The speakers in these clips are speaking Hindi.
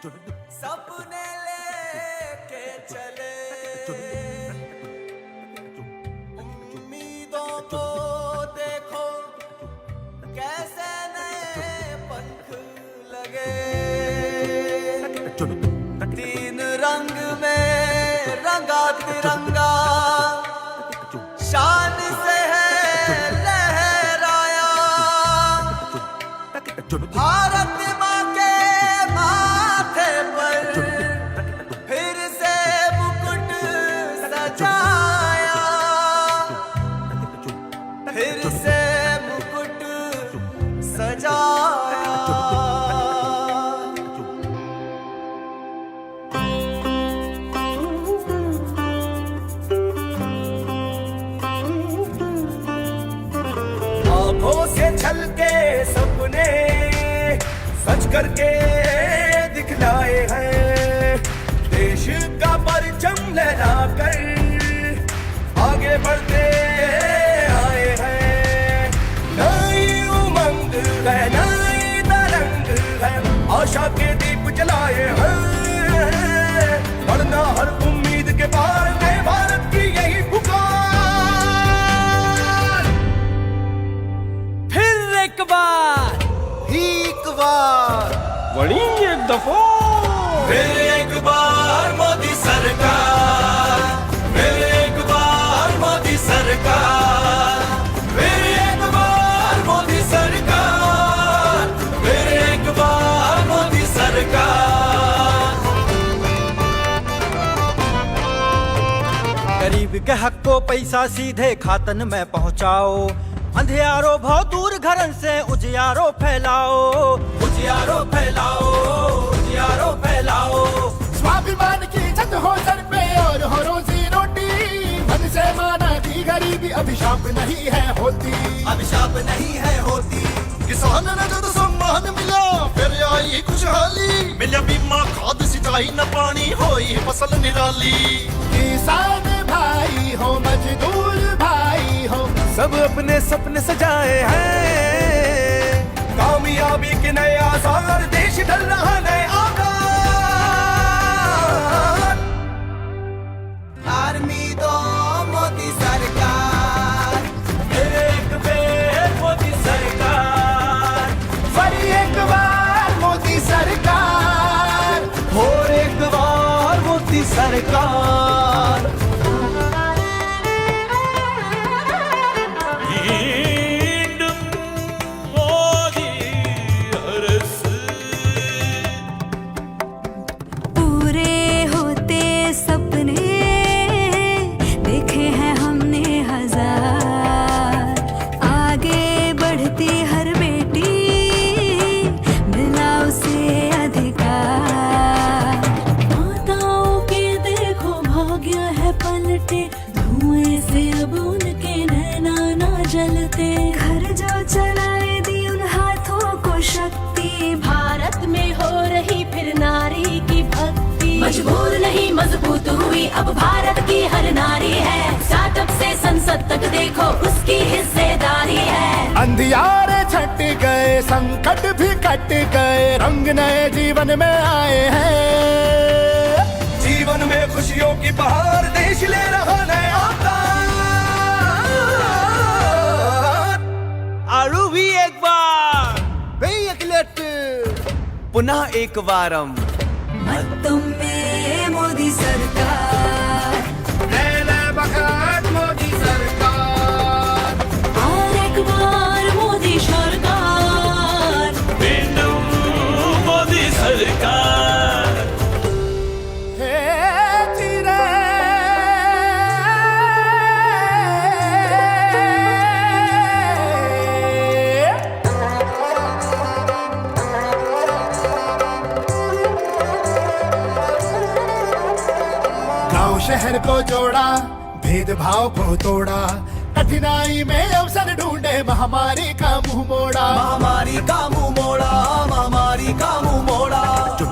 सपने लेके चले उम्मीदों को देखो कैसे नए पंख लगे। तीन रंग में रंगा तिरंगा शान से है लहराया। भारत माँ के माथे पर फिर से मुकुट सजाया। फिर से मुकुट सजाया। आँखों से छलके सपने सच करके दिखलाए हैं। देश का परचम लहरा कर आगे बढ़ते आए हैं। नई उमंग है, नई तरंग है, आशा के दीप जलाए हैं। बढ़ना हर उम्मीद के पार नए भारत की यही पुकार। फिर एक बार वड़ी एक दफा फिर एक बार मोदी सरकार। फिर एक बार मोदी सरकार। फिर एक बार मोदी सरकार। फिर एक बार मोदी सरकार। गरीब के हक को पैसा सीधे खातन में पहुंचाओ। अंधियारो बहुत दूर घरन से उजियारो फैलाओ। उजियारो फैलाओ, उजियारो फैलाओ। स्वाभिमान की छत हो सर पे और हो रोजी रोटी। मन से माना की गरीबी अभिशाप नहीं है होती। अभिशाप नहीं है होती। किसान ने जब सम्मान मिला फिर आई खुशहाली। मिला बीमा खाद सिंचाई न पानी होई फसल निराली। किसान भाई हो मजदूर भाई हो सब अपने सपने सजाए हैं। कामयाबी के नए आसार देश ढल रहा नए आकार। आर्मी दो मोदी सरकार। फिर एक बार मोदी सरकार। फिर एक बार मोदी सरकार। और एक बार मोदी सरकार। पूरे होते सपने देखे हैं हमने हजार। आगे बढ़ती हर बेटी मिला उसे अधिकार। माताओं के देखो भाग्य है पलटे। धुएं से अब उनके नैना ना जलते। घर जो चलाए दी उन हाथों को शक्ति। भारत में हो रही फिर नारी की भक्ति। मजबूर नहीं मजबूत हुई अब भारत की हर नारी है। स्टार्टअप से संसद तक देखो उसकी हिस्सेदारी है। अंधियारे छट गए संकट भी कट गए रंग नए जीवन में आए हैं। जीवन में खुशियों की बहार देश ले रहा नया अवतार। आरू भी एक बार पुनः एक बारम तुम में मोदी सरकार। मोदी सरकार। और एक बार मोदी सरकार। मोदी सरकार। हे चिरे गांव शहर को जोड़ा भेदभाव को तोड़ा। कठिनाई में अवसर ढूंढे महामारी का मुंह मोड़ा। महामारी का मुंह मोड़ा। महामारी का मुंह मोड़ा।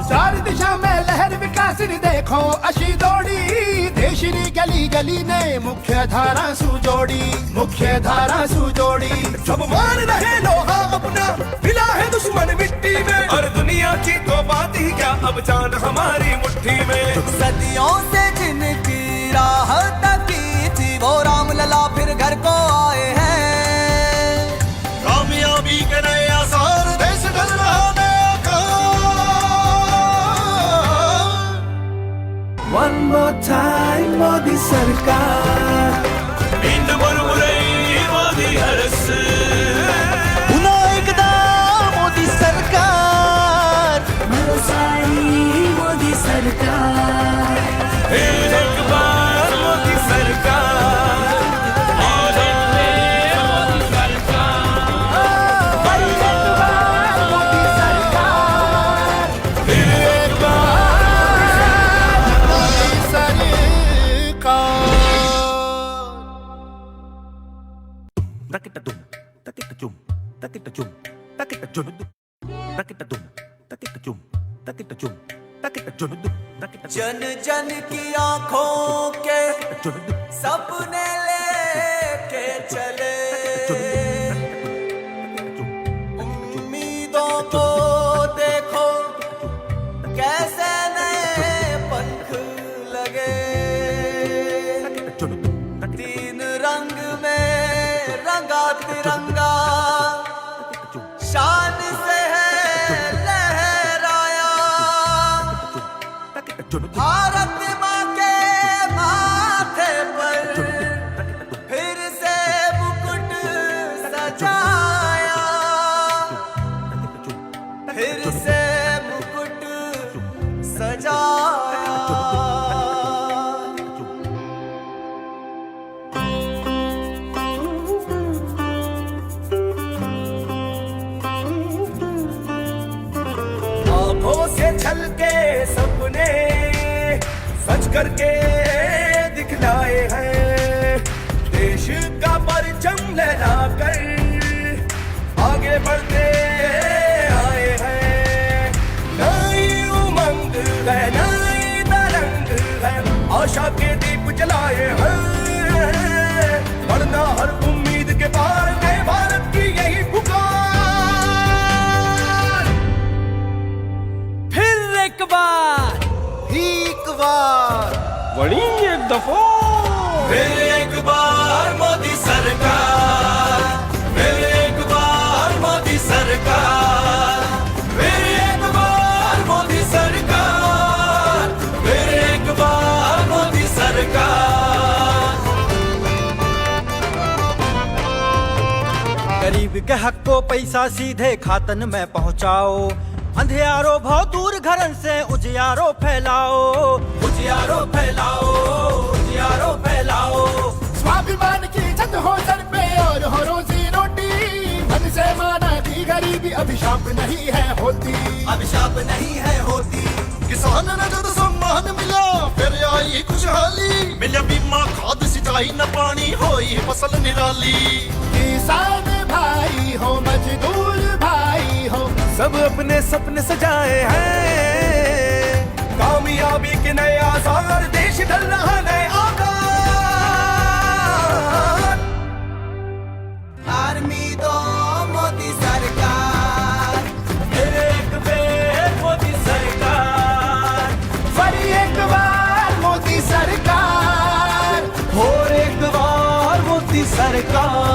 चार दिशा में लहर विकास देखो अशी दौड़ी। देशनी गली गली ने मुख्य धारा सुजोड़ी। मुख्य धारा सुजोड़ी। सब मान रहे लोहा अपना मिला है दुश्मन मिट्टी में। और दुनिया की तो बात ही क्या अब चांद हमारी मुट्ठी में। सदियों से जिनकी राह तकी थी वो राम लला फिर घर को आए हैं। कामयाबी के नए आसार देश ढल रहा नया काम। One more time मोदी सरकार, इंद मुरमुरई मोदी हरस। पुन्हा एकदा मोदी सरकार, सारी मोदी सरकार, एक बार मोदी सरकार, जन जन की आंखों के सपने लेके चले, उम्मीदों को देखो कैसे नए पंख लगे। तीन रंग में रंगा तिरंगा शान से है लहराया। भारत माँ के माथे पर फिर से मुकुट सजाया, फिर से मुकुट सजाया। आँखों से छलके सपने सच करके दिखलाए हैं। देश का परचम लहराकर आगे बढ़ते आए हैं। नई उमंग है, नई तरंग है, आशा के दीप जलाए हैं। बढ़ना हर उम्मीद के पार नए भारत की यही पुकार। फिर एक बार बड़ी एक दफा फिर एक बार मोदी सरकार, फिर एक बार मोदी सरकार, फिर एक बार मोदी सरकार, फिर एक बार मोदी सरकार। गरीब के हक को पैसा सीधे खातन में पहुंचाओ। अंधियारो भाव दूर घरन से उजियारो फैलाओ, उजियारो फैलाओ, उजियारो फैलाओ। स्वाभिमान की छत हो सर पे और हो रोजी रोटी, मन से माना की गरीबी अभिशाप नहीं है होती, अभिशाप नहीं है होती। किसान ने जब सम्मान मिला फिर आई खुशहाली। मिला बीमा खाद सिंचाई न पानी होई फसल निराली। किसान भाई हो मजदूर भाई हो, सब अपने सपने सजाए हैं। कामयाबी के नए आसार देश ढल रहा नए आकार। आर्मी दो मोदी सरकार, एक बेर मोदी सरकार, फिर एक बार मोदी सरकार, और एक बार मोदी सरकार।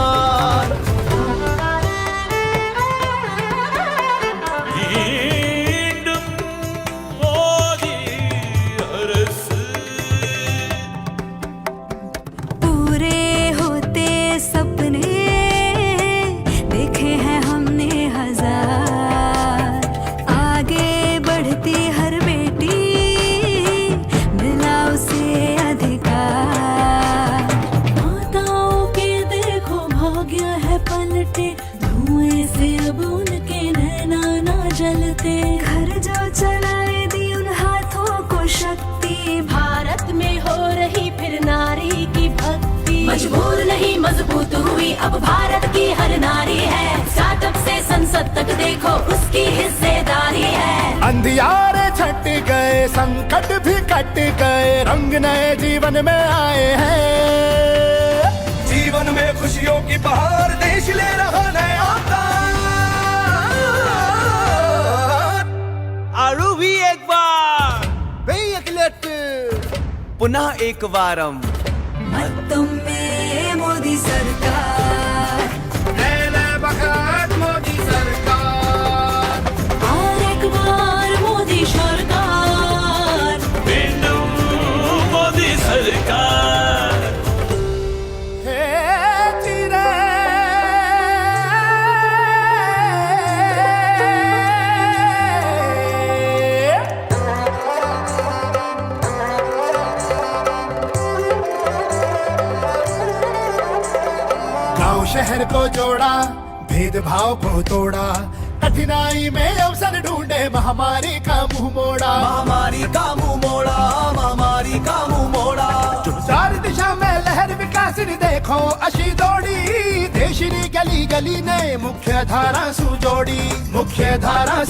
पूरे होते सपने देखे हैं हमने हजार, आगे बढ़ती हर बेटी मिला उसे अधिकार। माताओं के देखो भाग्य है पलटे, धुएं से अब उनके नैना ना जलते। घर जो चलाए दी उन हाथों को शक्ति, भारत में हो रही फिर नारी की भक्ति। मजबूर नहीं मजबूत हुई अब भारत की हर नारी है, स्टार्टअप से संसद तक देखो उसकी हिस्सेदारी है। अंधियारे छट गए संकट भी कट गए, रंग नए जीवन में आए हैं। जीवन में खुशियों की बहार देश ले रहा नया आकार। आरू भी एक बार पुन्हा एक वारम मत्तुम्मे मोदी सरकार बघत मोदी सरकार और एक बार मोदी सरकार मोदी सरकार हे चिरे गांव शहर को जोड़ा भेदभाव को तोड़ा कठिनाई में अवसर ढूंढे महामारी का मुंह मोड़ा महामारी का मुंह मोड़ा महामारी का मुंह मोड़ा चार दिशा में लहर विकासिनी देखो अशी दौड़ी देशनी गली गली ने मुख्य धारा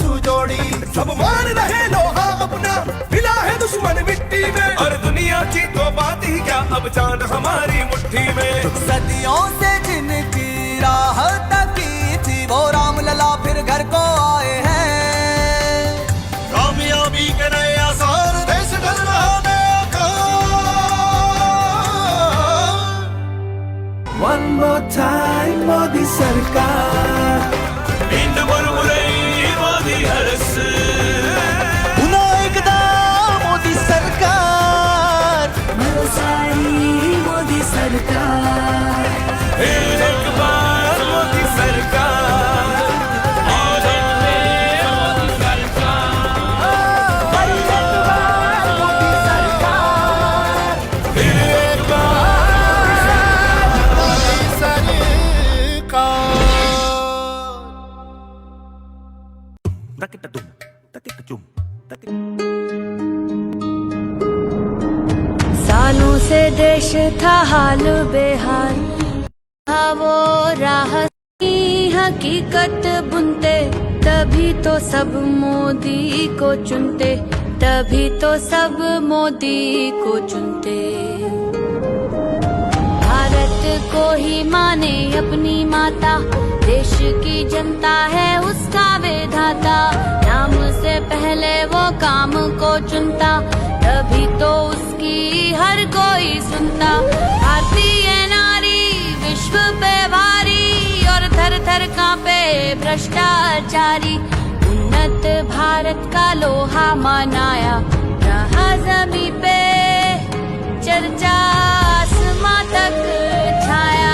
सुजोड़ी सब मान रहे लोहा अपना मिला है दुश्मन मिट्टी में और दुनिया की तो बात ही क्या अब जान हमारी मुट्ठी में सदियों से जिनकी राह तकी थी वो राम लला फिर घर को आए हैं। कामयाबी के नए आसार देश ढल रहा नया वन मोर टाइम मोदी सरकार इंद मुरमुरई मोदी हरस पुन्हा एकदा मोदी सरकार मनसाई मोदी सरकार एक बार मोदी सरकार सालों से देश था हाल बेहाल था वो राह की हकीकत बुनते तभी तो सब मोदी को चुनते तभी तो सब मोदी को चुनते भारत को ही माने अपनी माता देश की जनता है उसका विधाता नाम से पहले वो काम को चुनता तभी तो उसकी हर कोई सुनता भारतीय नारी विश्व पे भारी और थर थर कांपे भ्रष्टाचारी उन्नत भारत का लोहा मनाया रहा जमी पे चर्चा आसमां तक छाया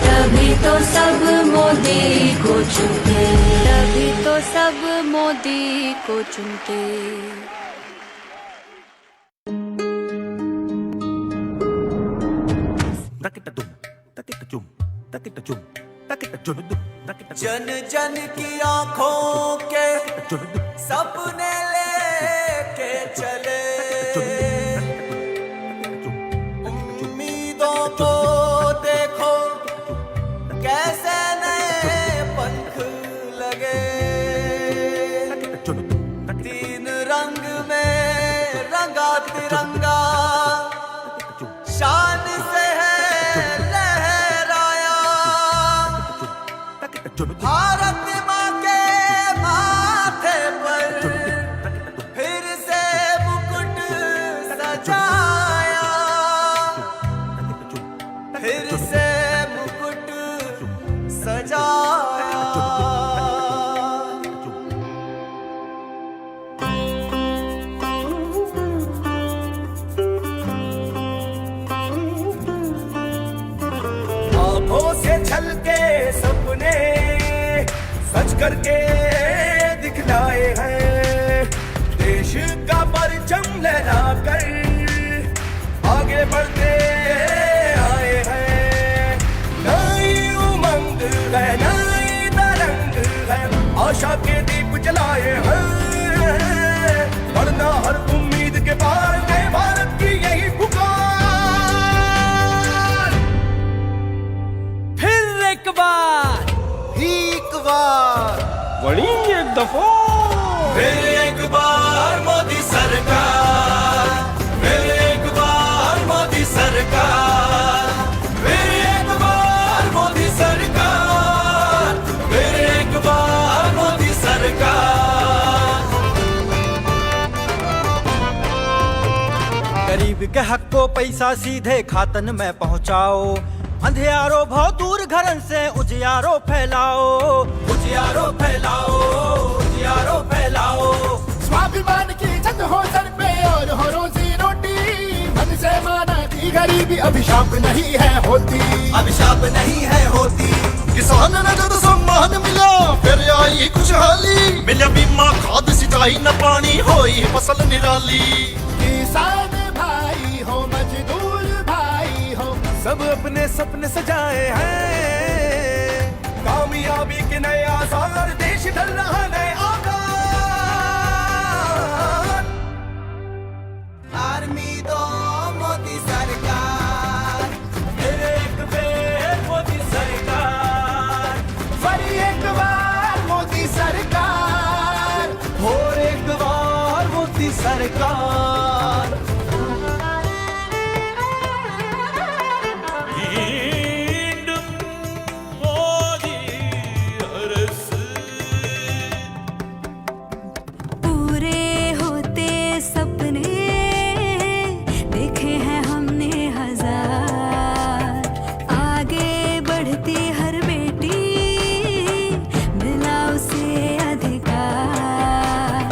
तभी तो सब मोदी को चुनते। Takita tum, takita chum, takita chum, takita chum, takita जन जन की आंखों के सपने लेके चले, उम्मीदों को देखो कैसे नए पंख लगे, तीन रंग में रंगा तिरंगा शान से है लहराया, भारत माँ के माथे पर फिर से मुकुट सजाया, फिर से मुकुट सजाया। आँखों से छलके सपने सच करके दिखलाए हैं, देश का परचम लहरा कर आगे बढ़ते आए हैं। नई उमंग है, नई तरंग है, आशा के दीप जलाए हैं, बढ़ना हर उम्मीद के पार नए भारत की यही पुकार। एक बार बड़ी एक दफा फिर एक बार मोदी सरकार, फिर एक बार मोदी सरकार, फिर एक बार मोदी सरकार, फिर एक बार मोदी सरकार। गरीब के हक को पैसा सीधे खातन में पहुंचाओ, अंधियारो भाव दूर घरन से उजियारो फैलाओ, उजियारो फैलाओ, उजियारो फैलाओ। स्वाभिमान की छत हो सर पे और हो रोजी रोटी, मन से माना की गरीबी अभिशाप नहीं है होती, अभिशाप नहीं है होती। किसान ने जब सम्मान मिला फिर आई खुशहाली, मिला बीमा खाद सिंचाई न पानी होई फसल निराली। किसान भाई हो मजदूर भाई हो, सब अपने सपने सजाए हैं, कामयाबी के नए आसार, देश ढल रहा नए आकार। आर्मी दो मोदी सरकार, फिर एक बेर मोदी सरकार, फिर एक बार मोदी सरकार, और एक बार मोदी सरकार। पूरे होते सपने देखे हैं हमने हजार, आगे बढ़ती हर बेटी मिला उसे अधिकार।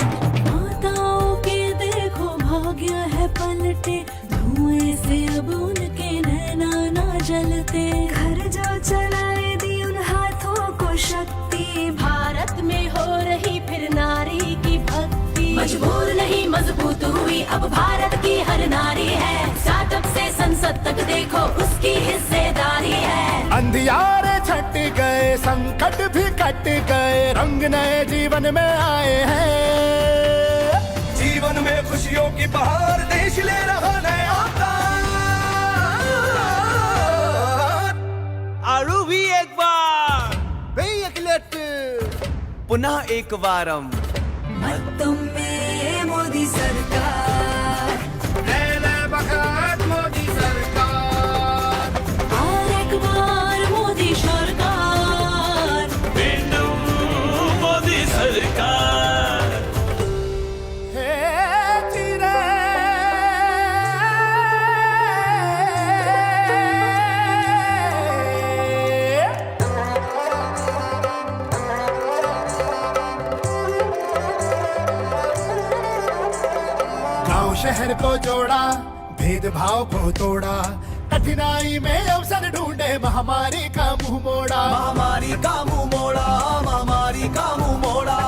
माताओं के देखो भाग्य है पलटे, धुएं से अब उनके नैना ना जलते। घर जो चलाए दी उन हाथों को शक्ति, भारत में हो रही फिर नारी की भक्ति। मजबूर नहीं मजबूत हुई अब भारत की हर नारी है, स्टार्टअप से संसद तक देखो उसकी हिस्सेदारी है। अंधियारे छट गए, संकट भी कट गए, रंग नए जीवन में आए हैं। जीवन में खुशियों की बहार, देश ले रहा नए अवतार। आरू भी एक बार पुनः एक बारम तुम में मोदी सरकार, मोदी सरकार, और एक बार मोदी सरकार। मोदी सरकार। हे चिरे गांव शहर को जोड़ा, भेदभाव को तोड़ा, कठिनाई में अवसर ढूंढे, महामारी का मुंह मोड़ा, महामारी का मुंह मोड़ा, महामारी का मुंह मोड़ा।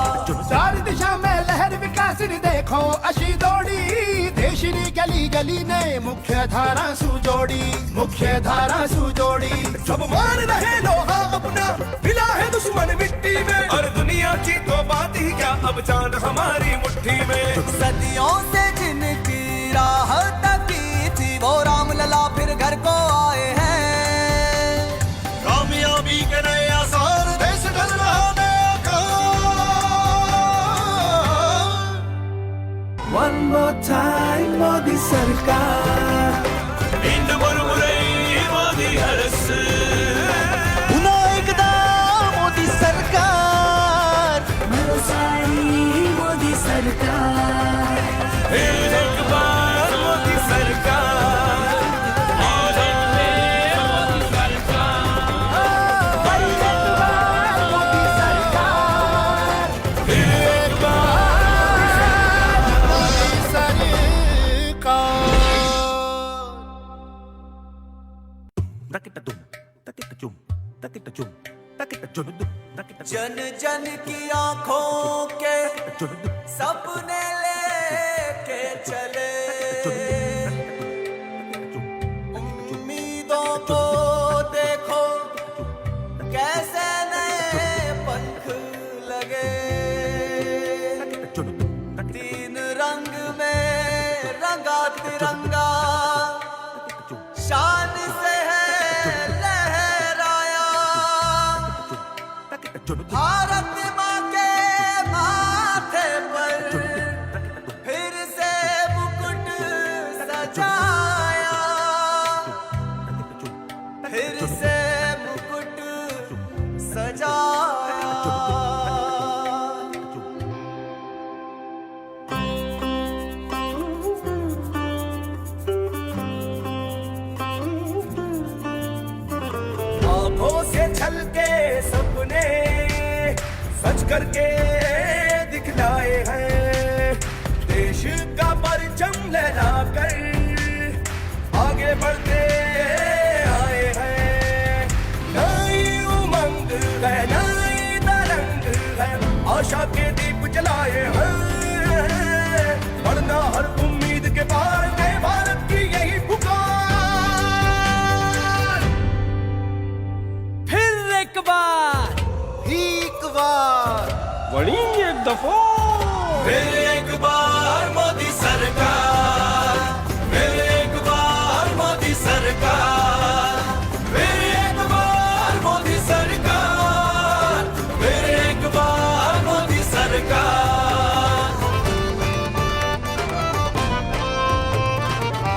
चार दिशा में लहर विकास देखो अशी दौड़ी, देशनी गली गली ने मुख्य धारा सुजोड़ी, मुख्य धारा सुजोड़ी। सब मान रहे लोहा अपना, मिला है दुश्मन मिट्टी में, और दुनिया की तो बात ही क्या, अब चांद हमारी मुट्ठी में। सदियों से जिनकी राह तकी थी वो राम लला फिर घर को आए हैं। कामयाबी के नए आसार, देश ढल रहा नया आकार। One more time मोदी सरकार, इंद मुरमुरई मोदी हरस, पुन्हा एकदा मोदी सरकार, सारी मोदी सरकार, फिर एक बार मोदी सरकार, जन जन की आंखों के सपने लेके चले, उम्मीदों को देखो कैसे नए पंख लगे। तीन रंग में रंगा तिरंगा शान से है लहराया, भारत माँ के माथे पर फिर से मुकुट सजाया, फिर से मुकुट सजाया। आँखों से छलके सपने सच करके दिखलाए हैं, देश का परचम लहरा कर आगे बढ़ते आए हैं। नई उमंग है, नई तरंग है, आशा के दीप जलाए हैं, बढ़ना हर उम्मीद के पार नए भारत की यही पुकार। फिर एक बार बड़ी एक दफा, फिर एक बार मोदी सरकार, फिर एक बार मोदी सरकार, फिर एक बार मोदी सरकार, फिर एक बार मोदी सरकार।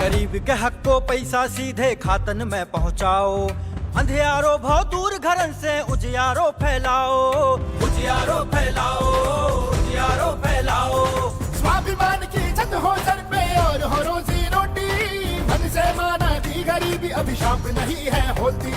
गरीब के हक को पैसा सीधे खातन में पहुंचाओ, अंधियारो भाव दूर घरन से उजियारो फैलाओ, उजियारो फैलाओ, उजियारो फैलाओ। स्वाभिमान की छत हो सर पे और हो रोजी रोटी, धन से माना दी गरीबी अभिशाप नहीं है होती।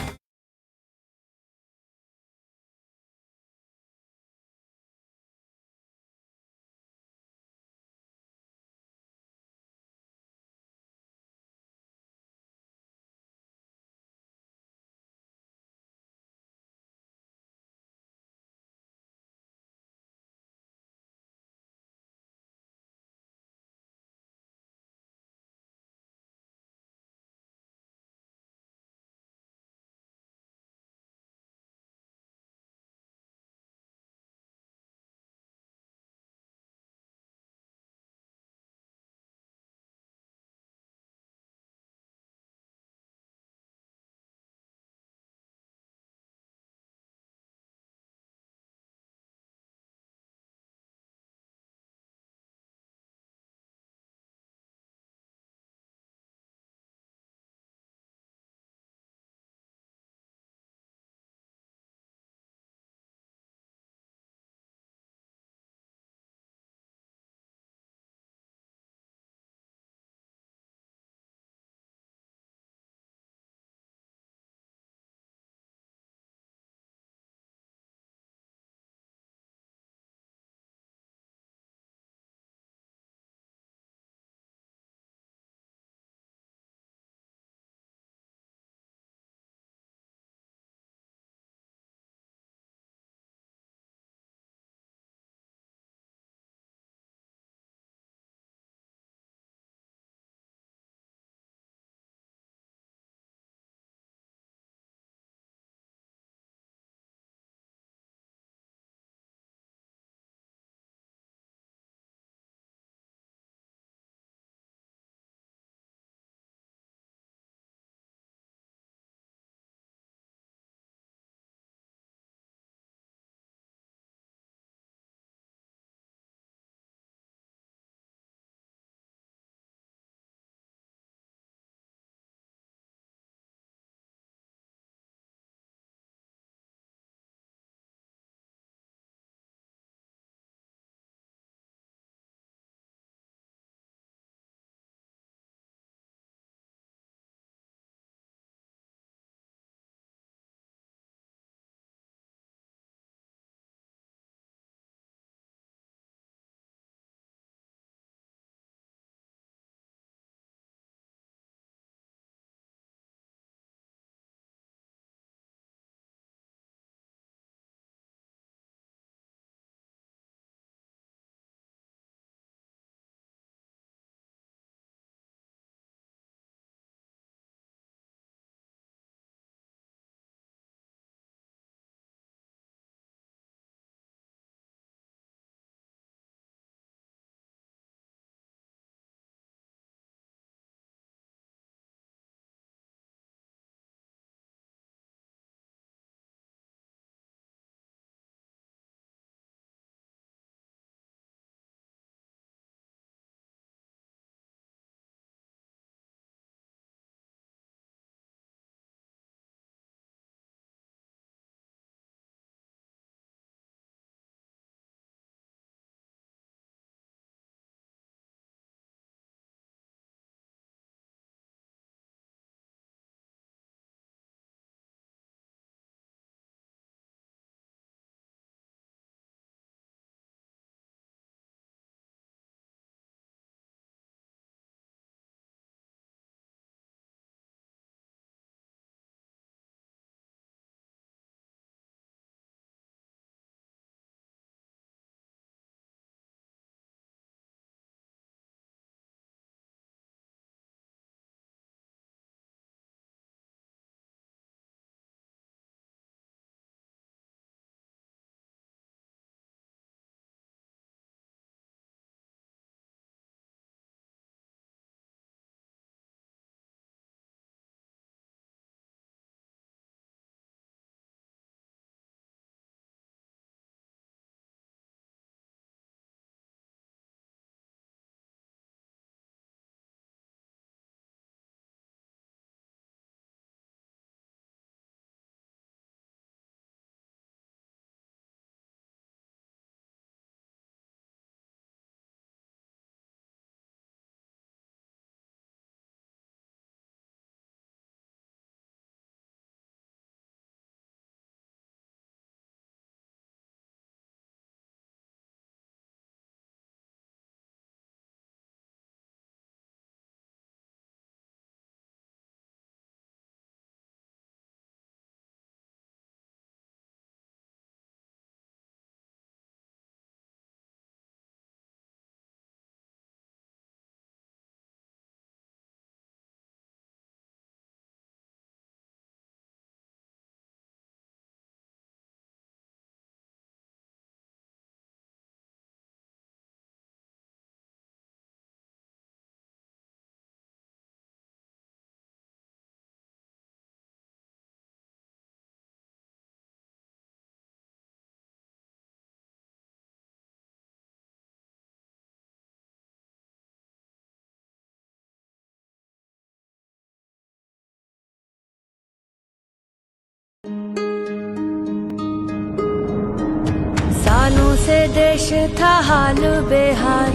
देश था हाल बेहाल,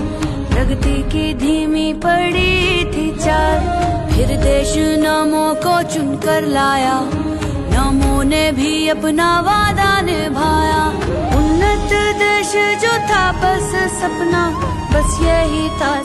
प्रगति की धीमी पड़ी थी चाल। फिर देश नामों को चुनकर लाया, नामों ने भी अपना वादा निभाया। उन्नत देश जो था बस सपना, बस यही था।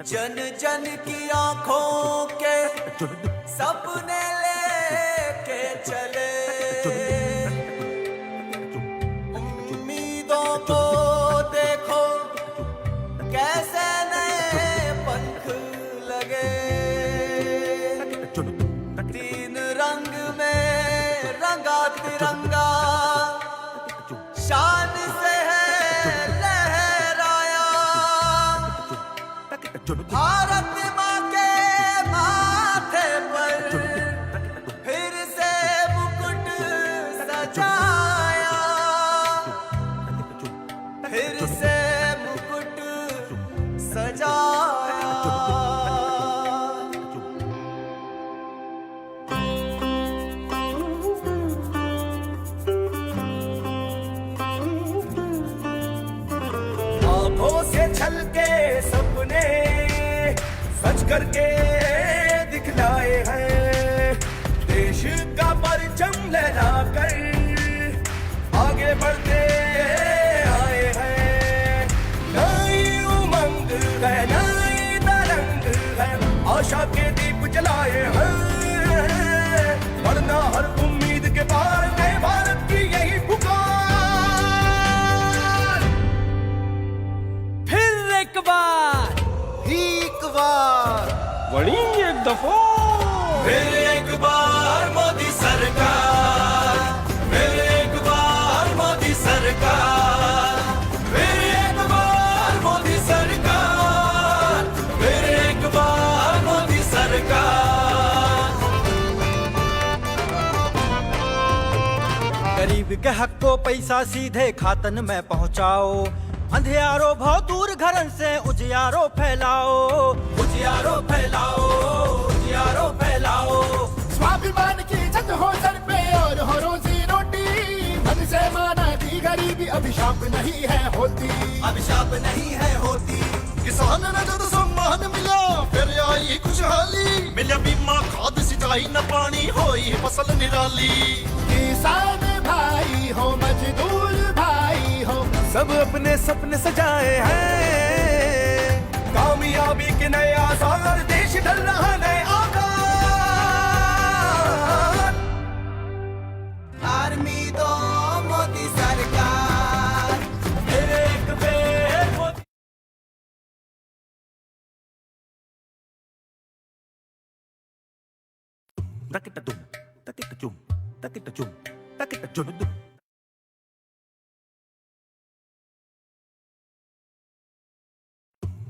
जन जन की आंखों के सपने लेके चले, उम्मीदों को देखो कैसे नए पंख लगे। तीन रंग में रंगा तिरंगा शान से है लहराया। भारत माँ के माथे पर फिर से मुकुट सजाया, फिर से मुकुट सजाया। सच करके दिखलाए हैं, देश का परचम लहरा कर आगे बढ़ते आए हैं। नई उमंग है, नई तरंग है, आशा के दीप जलाए हैं, वरना हर उम्मीद के पार नए भारत की यही पुकार। फिर एक बार फिर एक बार मोदी सरकार, फिर एक बार मोदी सरकार, फिर एक बार मोदी सरकार, फिर एक बार मोदी सरकार। गरीब के हक को पैसा सीधे खातन में पहुंचाओ, अंधियारो भाव दूर घरन से उजियारो फैलाओ, उजियारो फैलाओ, उजियारो फैलाओ। स्वाभिमान की छत हो सर पे और हो रोजी रोटी, मन से माना की गरीबी अभिशाप नहीं है होती, अभिशाप नहीं है होती। किसान ने जब सम्मान मिला फिर आई खुशहाली, मिला बीमा खाद सिंचाई न पानी होई फसल निराली। किसान भाई हो मजदूर भाई हो, सब अपने सपने सजाए हैं, कामयाबी के नए आसार, देश ढल रहा नए आकार। आर्मी दो मोदी सरकार, एक बेर Modi Takita-tum, takita-chum, takita-chum, takita-chum-dum.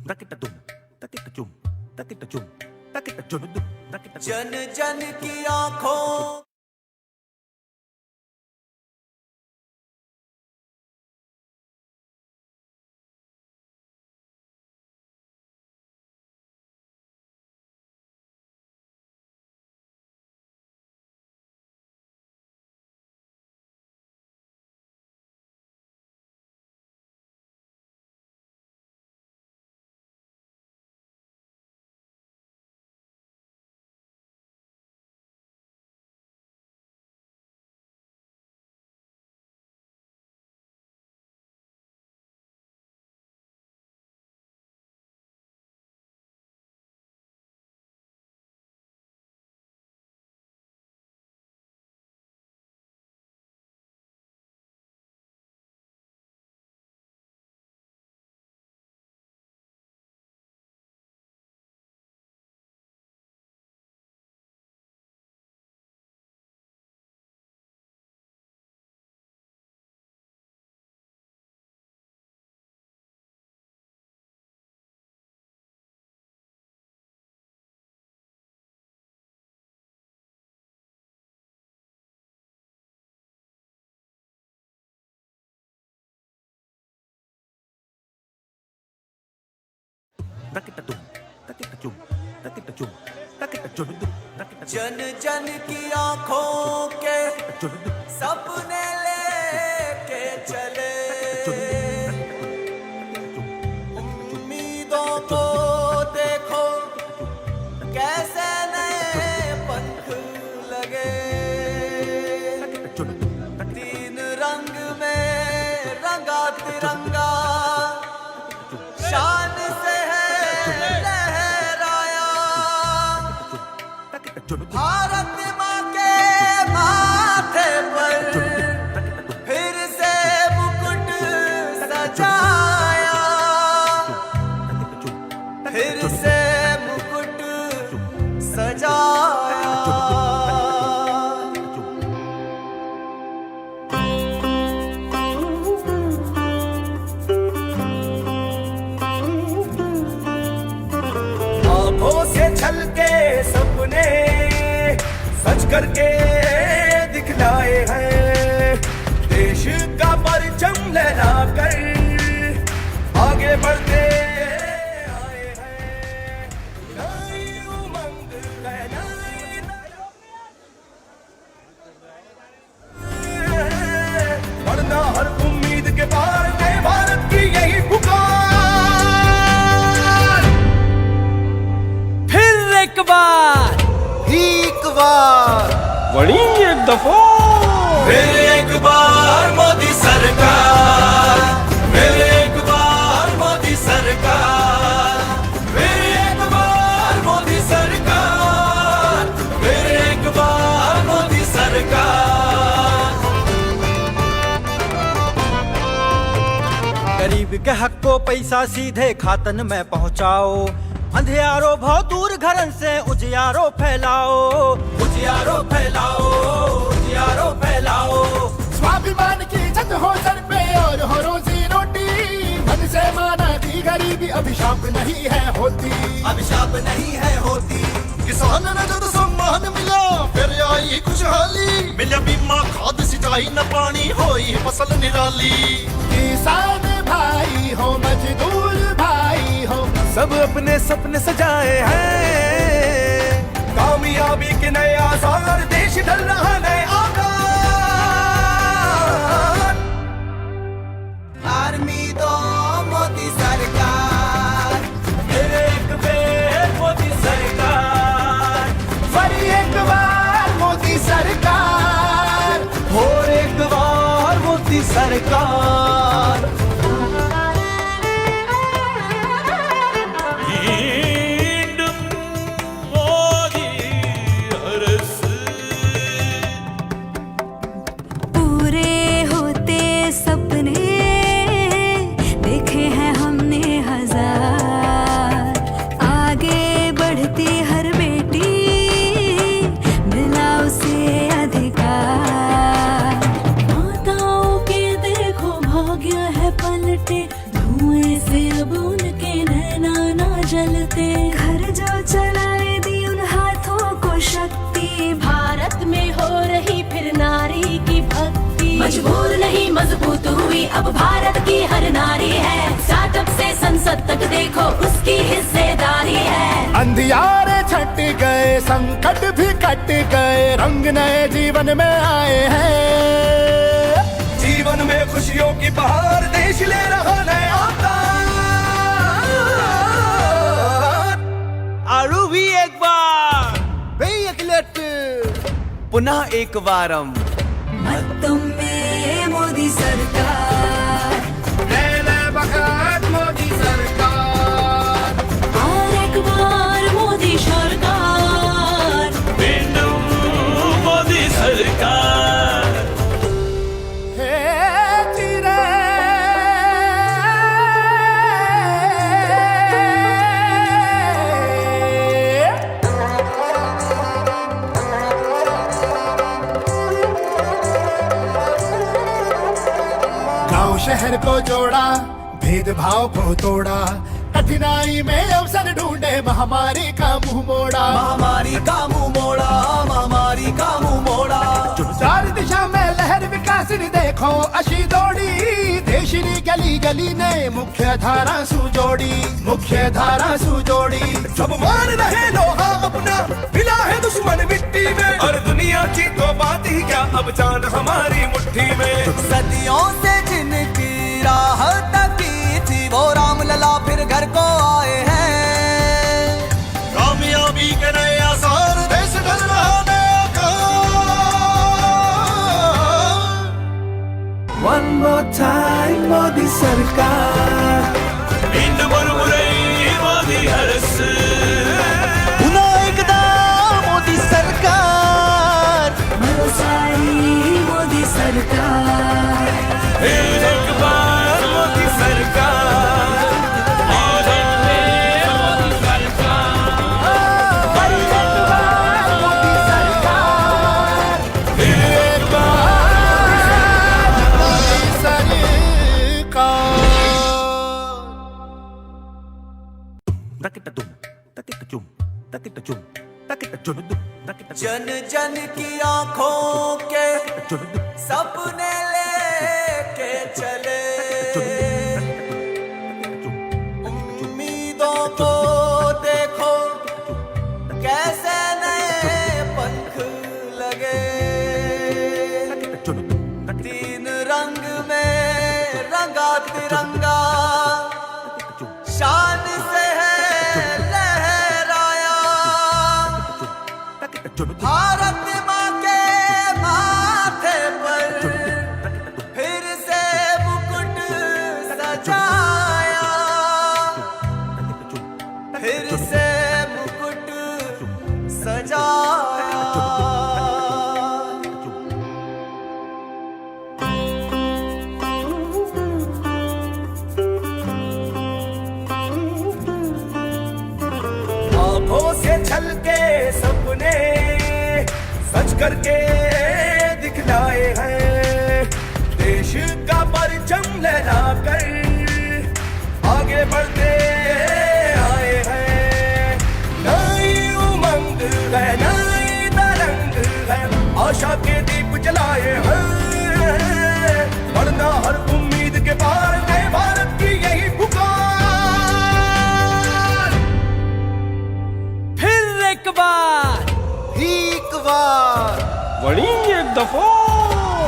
Takita-tum, takita-chum, takita-chum, takita-chum-dum, takita-chum. जन जन की आंखों Takita-tum, takita-chum, takita-chum, takita-chum-dum, takita-chum, जन जन की आंखों के takita-chum-dum, सपने लेके चले, उम्मीदों को देखो कैसे नए पंख लगे, तीन रंग में रंगा तिरंगा शान से है लहराया, भारत माँ के माथे पर फिर से मुकुट सजाया, फिर से मुकुट सजाया। आंखों से छलके सपने सच करके दिखलाए हैं, देश का परचम लहरा कर आगे बढ़ते आए हैं। नई उमंग है, नई वरना हर उम्मीद के पार नए भारत की यही पुकार। बार एक बार बड़ी एक दफा फिर एक बार मोदी सरकार, फिर एक बार मोदी सरकार, फिर एक बार मोदी सरकार, फिर एक बार मोदी सरकार। गरीब के हक को पैसा सीधे खातन में पहुंचाओ, अंधियारो भाव दूर घरन से उजियारो फैलाओ, उजियारो फैलाओ, उजियारो फैलाओ। स्वाभिमान की छत हो सर पे और हो रोजी रोटी, मन से माना की गरीबी अभिशाप नहीं है होती, अभिशाप नहीं है होती। किसान ने जब सम्मान मिला फिर आई खुशहाली, मिला बीमा खाद सिंचाई न पानी होई फसल निराली। किसान भाई हो मजदूर भाई हो, सब अपने सपने सजाए हैं, कामयाबी के नए आसार, देश ढल रहा नए आकार। आर्मी दो मोदी सरकार, फिर एक बेर मोदी सरकार, फिर एक बार मोदी सरकार, और एक बार मोदी सरकार। पूरे होते सपने देखे हैं हमने हजार, आगे बढ़ती हर बेटी मिला उसे अधिकार। माताओं के देखो भाग्य है पलटे, धुएं से अब उनके नैना ना जलते। घर जो चलाए दी उन हाथों को शक्ति, भारत में हो रही फिर नारी की भक्ति। मजबूर नहीं मजबूत हुई अब भारत की हर नारी है, स्टार्टअप से संसद तक देखो उसकी हिस्सेदारी है। अंधियारे छट गए संकट भी कट गए, रंग नए जीवन में आए हैं। जीवन में खुशियों की बहार, देश ले रहा नए अवतार। आरू भी एक बार पुनः एक बारम। मतम में मोदी सरकार, मोदी सरकार, और एक बार मोदी सरकार। मोदी सरकार। हे चिरे गांव शहर को जोड़ा, भेदभाव को तोड़ा, कठिनाई में अवसर ढूंढे, महामारी का मुंह मोड़ा, महामारी का मुंह मोड़ा, महामारी का मुंह मोड़ा। चार दिशा में लहर विकास ने देखो अशी दौड़ी, देशनी गली गली ने मुख्य धारा सुजोड़ी, मुख्य धारा सुजोड़ी। सब मान रहे लोहा अपना, मिला है दुश्मन मिट्टी में, और दुनिया की तो बात ही क्या, अब चांद हमारी मुट्ठी में। सदियों से जिनकी राह तकी थी, वो राम लला फिर घर को आए हैं। कामयाबी के नए आसार, देश ढल रहा नया आकार। One more time मोदी सरकार, इंद मुरमुरई मोदी हरस। पुनः एकदा मोदी सरकार, सारी मोदी सरकार। फिर एक बार मोदी सरकार, और एक बार मोदी सरकार, फिर एक बार मोदी सरकार, फिर एक बार मोदी सरकार। जन जन की आंखों के सपने लेके चले, उम्मीदों को देखो कैसे नए पंख लगे। तीन रंग में रंगा तिरंगा, शान से है लहराया। छलके सपने सच करके दिखलाए हैं। देश का परचम लहराकर आगे बढ़ते आए हैं। नई उमंग है, नई तरंग है, आशा के दीप जलाए हैं। बढ़ना हर उम्मीद के पार नए भारत की यही पुकार। फिर एक बार बड़ी एक दफा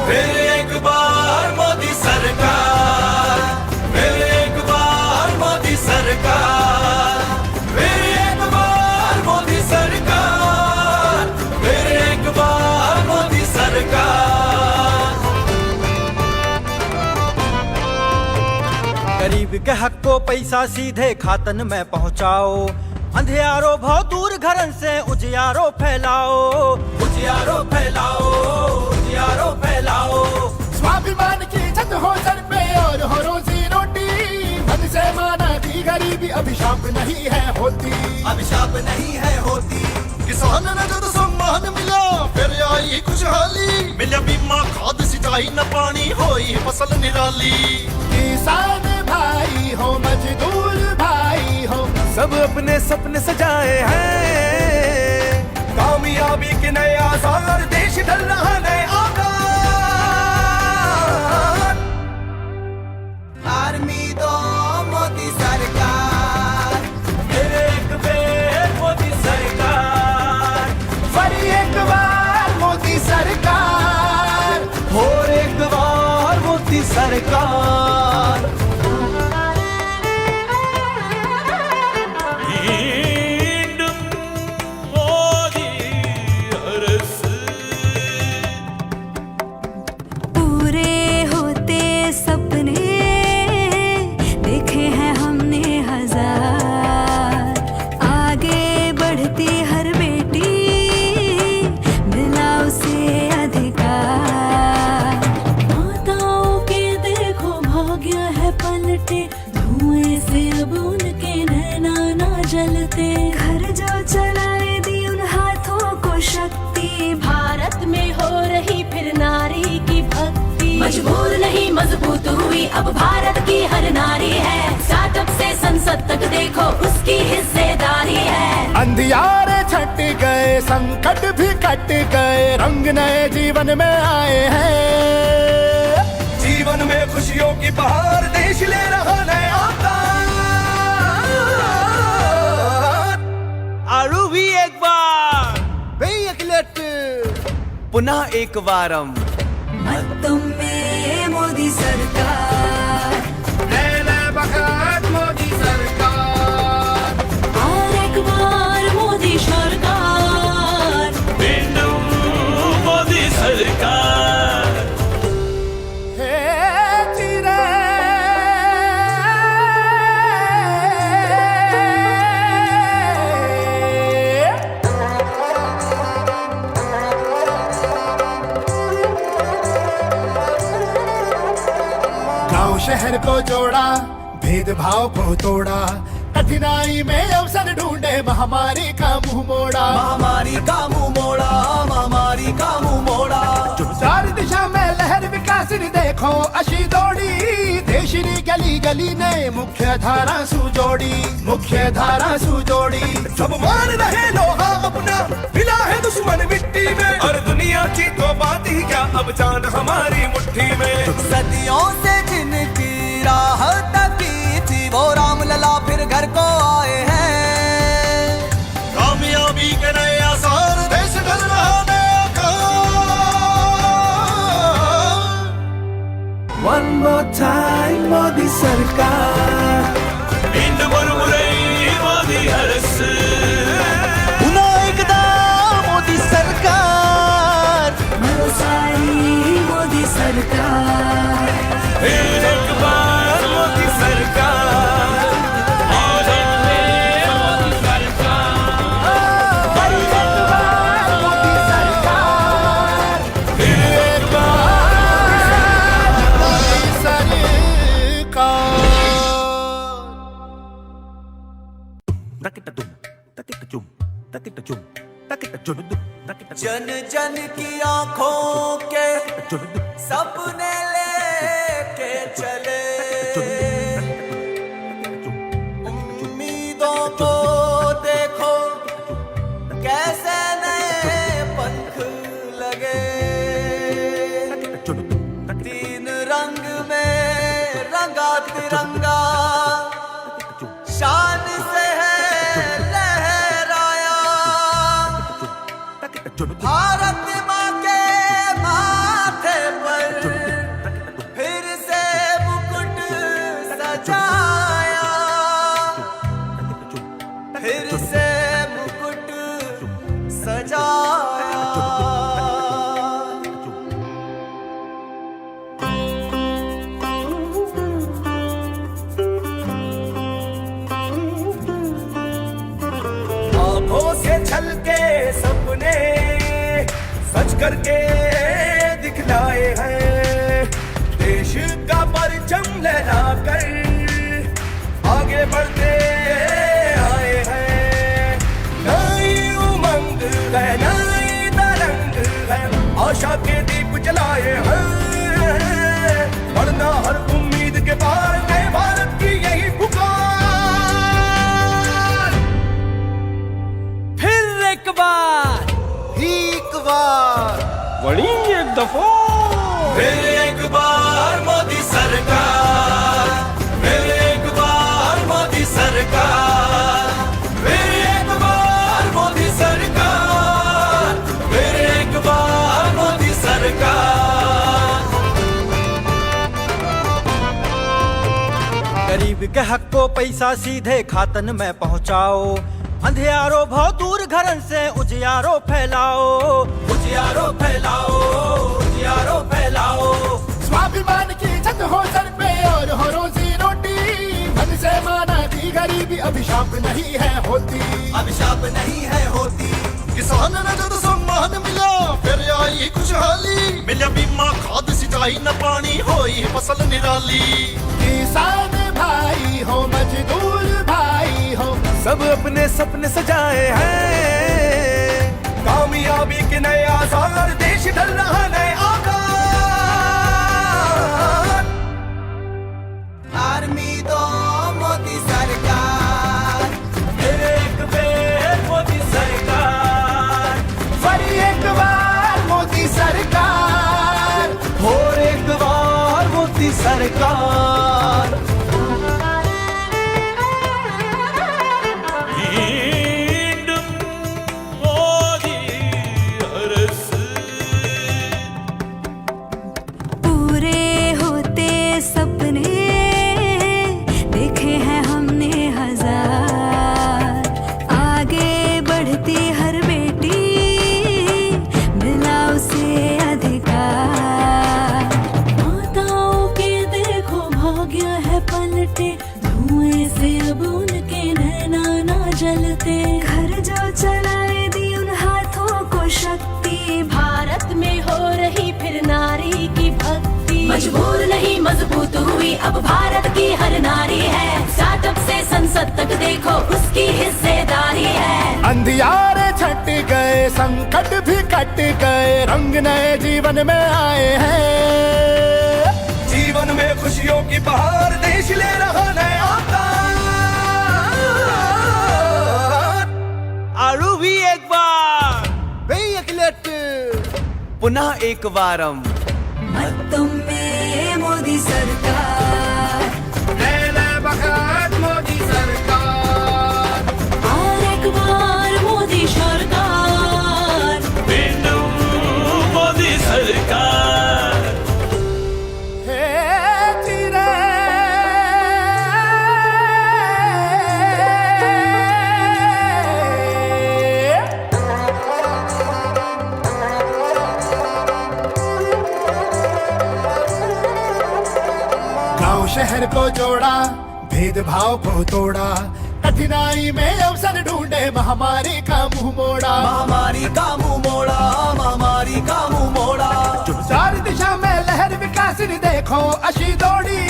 फिर एक बार मोदी सरकार, फिर एक बार मोदी सरकार, फिर एक बार मोदी सरकार, फिर एक बार मोदी सरकार। गरीब के हक को पैसा सीधे खातन में पहुंचाओ। अंधियारो भाव दूर घरन से उजियारो फैलाओ। उजियारो फैलाओ, उजियारो फैलाओ। स्वाभिमान की छत हो सर पे और हो रोजी रोटी। मन से माना की गरीबी अभिशाप नहीं है होती, अभिशाप नहीं है होती। किसान ने जब सम्मान मिला फिर आई खुशहाली। मिला बीमा खाद सिंचाई न पानी होई फसल निराली। किसान भाई हो मजदूर भाई हो, सब अपने सपने सजाए हैं। कामयाबी के नए आसार, देश ढल रहा नए आकार। आर्मी दो मोदी सरकार, फिर एक बेर मोदी सरकार, फिर एक बार मोदी सरकार, और एक बार मोदी सरकार। पूरे होते सपने देखे हैं हमने हजार। आगे बढ़ती हर बेटी मिला उसे अधिकार। माताओं के देखो भाग्य है पलटे, धुएं से अब उनके नैना ना जलते। घर जो चलाए दी उन हाथों को शक्ति, भारत में हो रही फिर नारी की भक्ति। मजबूर नहीं मजबूत हुई अब भारत की हर नारी है। स्टार्टअप से संसद तक देखो उसकी हिस्सेदारी है। अंधियारे छट गए, संकट भी कट गए, रंग नए जीवन में आए हैं। जीवन में खुशियों की बहार, देश ले रहा नए अवतार। आरू भी एक बार पुनः एक बारम। तुम में मोदी सरकार, मोदी सरकार, और एक बार मोदी सरकार। मोदी सरकार। हे चिरे गांव शहर को जोड़ा, भेदभाव को तोड़ा, कठिनाई में अवसर ढूंढे, महामारी का मुंह मोड़ा। महामारी का मुंह मोड़ा, महामारी का मुंह मोड़ा। चार दिशा में लहर विकास नी देखो अशी दौड़ी। देशनी गली गली ने मुख्य धारा सुजोड़ी, मुख्य धारा सुजोड़ी। सब मान रहे लोहा अपना, मिला है दुश्मन मिट्टी में। और दुनिया की तो बात ही क्या, अब चांद हमारी मुट्ठी में। सदियों से जिनकी राह तकी थी, वो राम लला फिर घर को आए हैं। कामयाबी के नए आसार, देश ढल रहा नया आकार। One more time मोदी सरकार, इंद मुरमुरई मोदी हरस। पुनः एकदा मोदी सरकार, सारी मोदी सरकार। फिर एक बार मोदी सरकार, और एक बेर मोदी सरकार। फिर एक बार मोदी सरकार, फिर एक बार मोदी सरकार। तकिट तुम, तकिट तुम, जन जन की आंखों के सपने लेके चले, उम्मीदों को देखो कैसे नए पंख लगे, तीन रंग में रंगा तिरंगा शान से है लहराया, भारत माँ के माथे पर फिर से मुकुट सजाया, फिर से मुकुट सजाया। आंखों से छलके सपने सच करके दिखलाए हैं, देश का परचम लहराकर आगे बढ़ते आए हैं। नई उमंग है, नई तरंग है, आशा के दीप जलाए हैं, वरना हर उम्मीद के पार नए भारत की यही पुकार। फिर एक बार बड़ी एक दफा फिर एक बार मोदी सरकार, फिर एक बार मोदी सरकार, फिर एक बार मोदी सरकार, फिर एक बार मोदी सरकार। गरीब के हक को पैसा सीधे खातन में पहुंचाओ, अंधियारो भाव दूर घरन से उजियारो फैलाओ, उजियारो फैलाओ, उजियारो फैलाओ। स्वाभिमान की छत हो सर पे और हो रोजी रोटी, धन से माना की गरीबी अभिशाप नहीं है होती, अभिशाप नहीं है होती। किसान ने जब सम्मान मिला फिर आई खुशहाली, मिला बीमा खाद सिंचाई न पानी होई फसल निराली। किसान भाई हो मजदूर भाई हो, सब अपने सपने सजाए हैं, कामयाबी के नए आसार, देश ढल रहा नए आकार। आर्मी दो मोदी सरकार, फिर एक बेर मोदी सरकार, फिर एक बार मोदी सरकार, और एक बार मोदी सरकार। पूरे होते सपने देखे हैं हमने हजार, आगे बढ़ती हर बेटी मिला उसे अधिकार। माताओं के देखो भाग्य है पलटे, धुएं से अब उनके नैना ना जलते। घर जो चलाए दी उन हाथों को शक्ति, भारत में हो रही फिर नारी की भक्ति। मजबूर नहीं मजबूत हुई अब भारत की हर नारी है, स्टार्टअप से संसद तक देखो उसकी हिस्सेदारी है। अंधियारे छट गए संकट भी कट गए, रंग नए जीवन में आए हैं। जीवन में खुशियों की बहार देश ले रहा नया आकार। आरू भी एक बार पुनः एक बारम तुम में मोदी सरकार, मोदी सरकार, और एक बार मोदी सरकार, मोदी सरकार। हे चिरे गांव शहर को जोड़ा, भेदभाव को तोड़ा, कठिनाई में अवसर ढूंढे महामारी का मुंह मोड़ा, महामारी का मुंह मोड़ा, महामारी का मुंह मोड़ा। चार दिशा में लहर विकासिनी देखो अशी दौड़ी,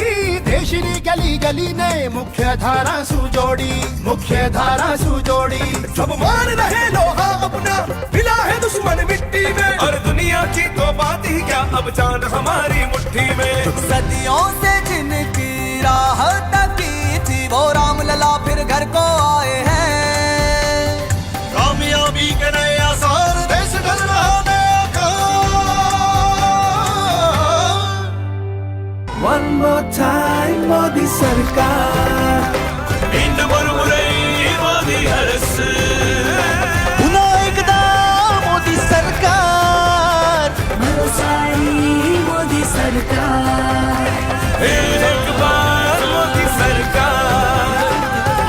देशनी गली गली ने मुख्य धारा सुजोड़ी, मुख्य धारा सुजोड़ी। सब मान रहे लोहा अपना, मिला है दुश्मन मिट्टी में, और दुनिया की तो बात ही क्या, अब जान हमारी मुट्ठी में। सदियों से जिनकी राह तकी थी वो राम लला फिर घर को आए हैं। कामयाबी के नए आसार देश ढल रहा नया काम। One more time मोदी सरकार, इन मुरमुरे मोदी हरस, पुन्हा एकदा मोदी सरकार, भरोसाई मोदी सरकार, फिर एक बार मोदी सरकार,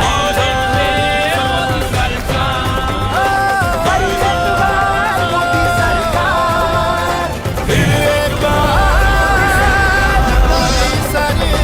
और एक मोदी सरकार, मोदी सरकार, फिर एक बार मोदी सरकार।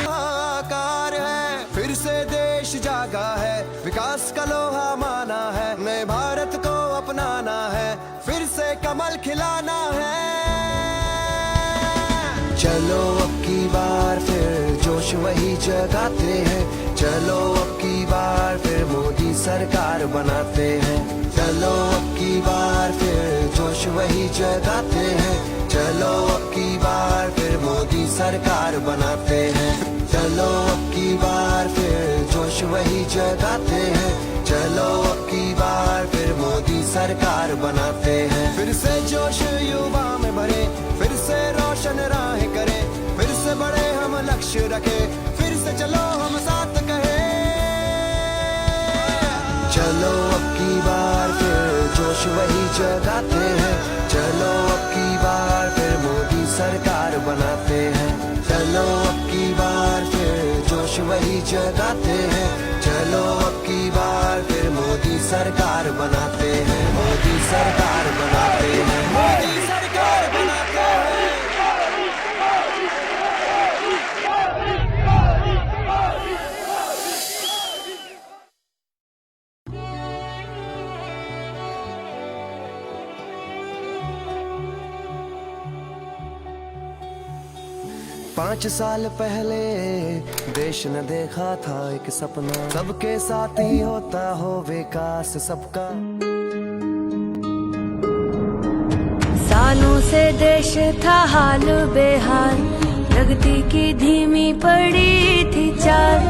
आकार है फिर से देश जागा है, विकास का लोहा माना है, नए भारत को अपनाना है, फिर से कमल खिलाना है। चलो अब की बार फिर जोश वही जगाते हैं, चलो अब की बार फिर मोदी सरकार बनाते हैं, चलो अब की बार फिर जोश वही जगाते हैं, चलो अब की बार फिर मोदी सरकार बनाते हैं, चलो अब की बार फिर जोश वही जगाते हैं, चलो अब की बार फिर मोदी सरकार बनाते हैं। फिर से जोश युवा में भरे, फिर से रोशन राह करें, फिर से बड़े हम लक्ष्य रखे, फिर से चलो हम साथ कहे। चलो अब की बार फिर जोश वही जगाते हैं, चलो अब की बार फिर मोदी सरकार बनाते हैं, चलो अब की बार फिर जोश वही जगाते हैं, चलो अब की बार फिर मोदी सरकार बनाते हैं, मोदी सरकार बनाते हैं, मोदी सरकार बनाते हैं। 5 साल पहले देश ने देखा था एक सपना, सबके साथ ही होता हो विकास सबका। सालों से देश था हाल बेहाल, प्रगति की धीमी पड़ी थी चाल,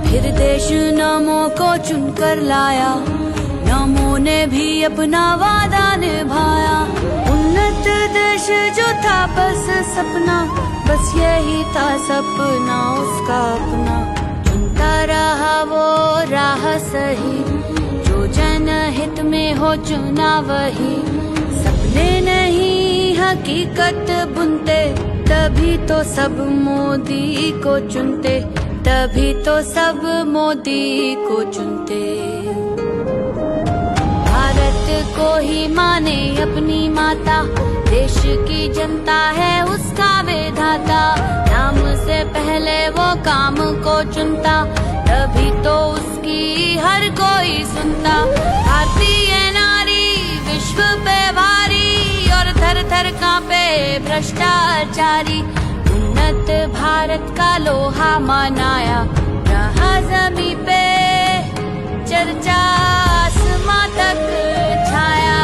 फिर देश नामों को चुनकर लाया, नामों ने भी अपना वादा निभाया। उन्नत देश जो था बस सपना, बस यही था सपना उसका अपना, चुनता रहा वो राह सही, जो जनहित में हो चुना वही। सपने नहीं हकीकत बुनते, तभी तो सब मोदी को चुनते, तभी तो सब मोदी को चुनते। भारत को ही माने अपनी माता, देश की जनता है उसका विधाता, नाम से पहले वो काम को चुनता, तभी तो उसकी हर कोई सुनता। भारतीय नारी विश्व पे भारी, और थर थर कांपे भ्रष्टाचारी, उन्नत भारत का लोहा मनाया, रहा जमी पे चर्चा आसमां तक छाया।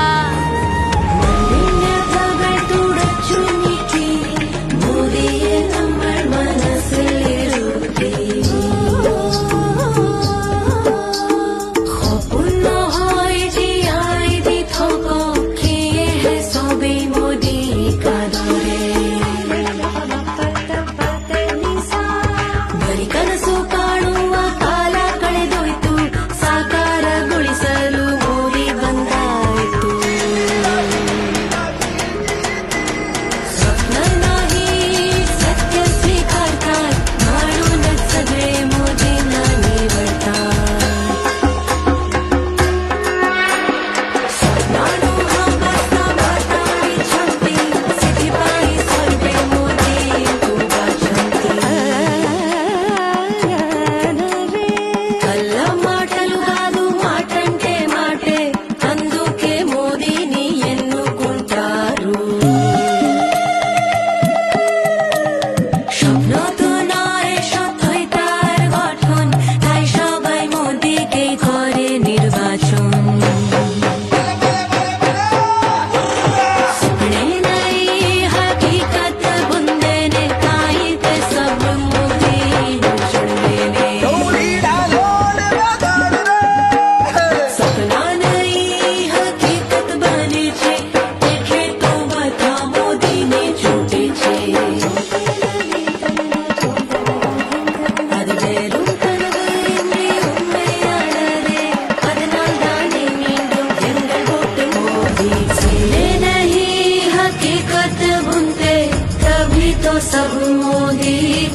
ಸಾಕಾರ ಗೊಳಿಸಲು ಮೋದಿ ಬಂದ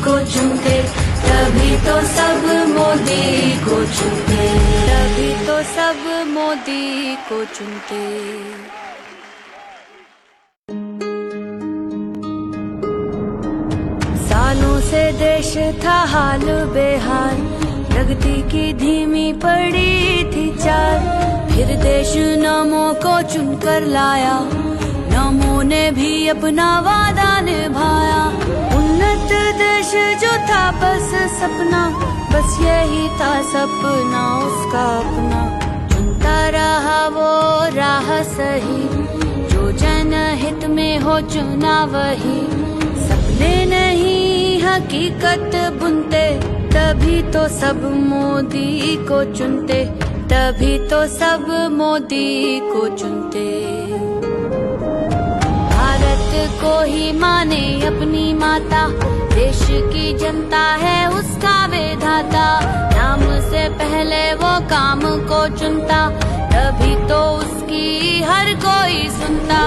को चुनते, तभी तो सब मोदी को चुनते, तभी तो सब मोदी को चुनते। सालों से देश था हाल बेहाल, प्रगति की धीमी पड़ी थी चाल, फिर देश नामों को चुनकर लाया, नामों ने भी अपना वादा निभाया। उन्नत देश जो था बस सपना, बस यही था सपना उसका अपना, चुनता रहा वो राह सही, जो जनहित में हो चुना वही, सपने नहीं हकीकत बुनते, तभी तो सब मोदी को चुनते, तभी तो सब मोदी को चुनते। भारत को ही माने अपनी माता, देश की जनता है उसका विधाता, नाम से पहले वो काम को चुनता, तभी तो उसकी हर कोई सुनता।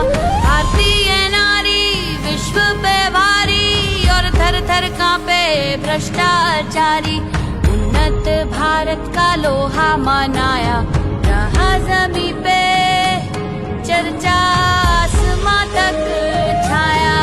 भारतीय नारी विश्व पे भारी, और थर थर कांपे भ्रष्टाचारी, उन्नत भारत का लोहा मनाया, रहा जमी पे चर्चा आसमां तक छाया।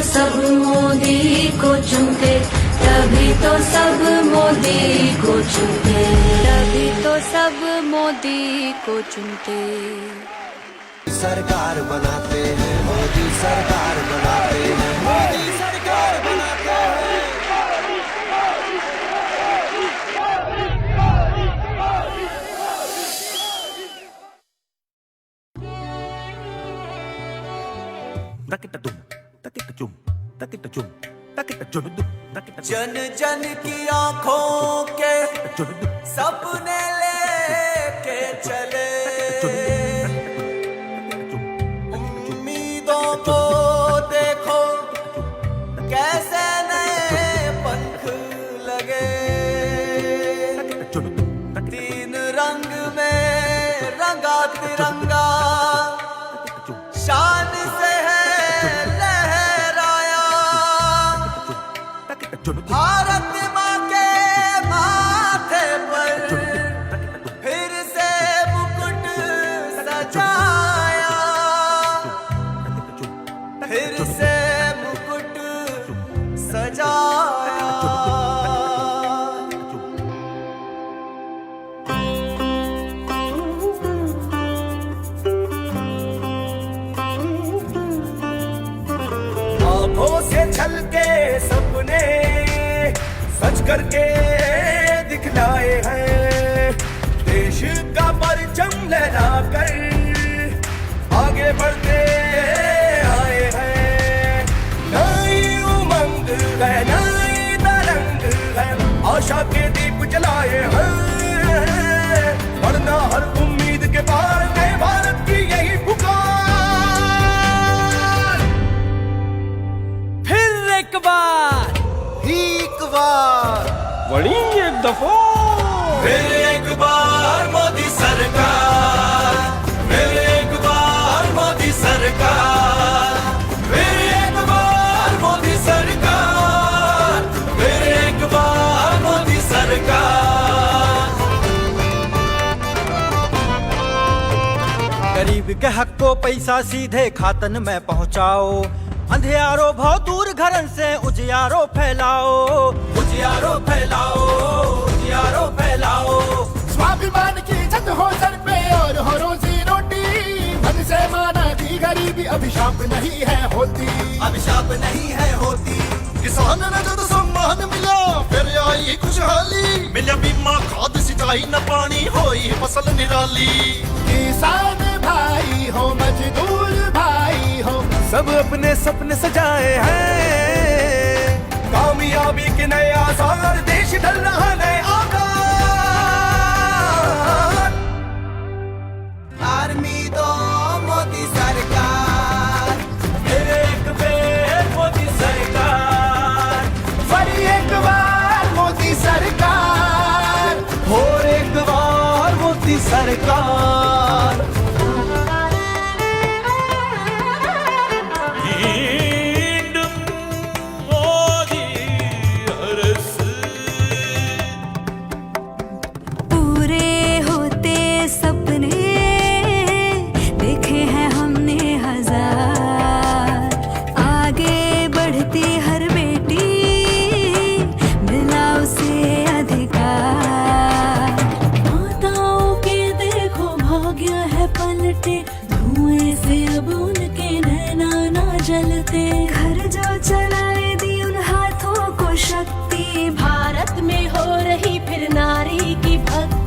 सब मोदी को चुनते, तभी तो सब मोदी को चुनते, तभी तो सब मोदी को चुनते। सरकार बनाते हैं मोदी, सरकार बनाते हैं मोदी, सरकार बनाते हैं। जन जन की आंखों के सपने लेके चले, उम्मीदों को देखो कैसे नए पंख लगे, तीन रंग में रंगा तिरंगा शान से है लहराया, भारत माँ के माथे पर फिर से मुकुट सजाया, फिर से मुकुट सजाया। आँखों से छलके सपने सच करके दिखलाए हैं, देश का परचम लहरा कर आगे बढ़ते बड़ी एक दफा। फिर एक बार मोदी सरकार, फिर एक बार मोदी सरकार, फिर एक बार मोदी सरकार, फिर एक बार मोदी सरकार। गरीब के हक को पैसा सीधे खातन में पहुंचाओ, अंधियारो भाव दूर घरन से उजियारो फैलाओ, उजियारो फैलाओ, उजियारो फैलाओ। स्वाभिमान की छत हो सर पे और हो रोजी रोटी, मन से माना की गरीबी अभिशाप नहीं है होती, अभिशाप नहीं है होती। किसान ने जब सम्मान मिला फिर आई खुशहाली, मिला बीमा खाद सिंचाई न पानी होई फसल निराली। किसान भाई हो मजदूर भाई हो, सब अपने सपने सजाए हैं, कामयाबी के नए आसार, देश ढल रहा नए आकार। आर्मी दो मोदी सरकार, फिर एक बेर मोदी सरकार, फिर एक बार मोदी सरकार, और एक बार मोदी सरकार। पूरे होते सपने देखे हैं हमने हजार, आगे बढ़ती हर बेटी मिला उसे अधिकार। माताओं के देखो भाग्य है पलटे, धुएं से अब उनके नैना ना जलते। घर जो चलाए दी उन हाथों को शक्ति, भारत में हो रही फिर नारी की भक्ति।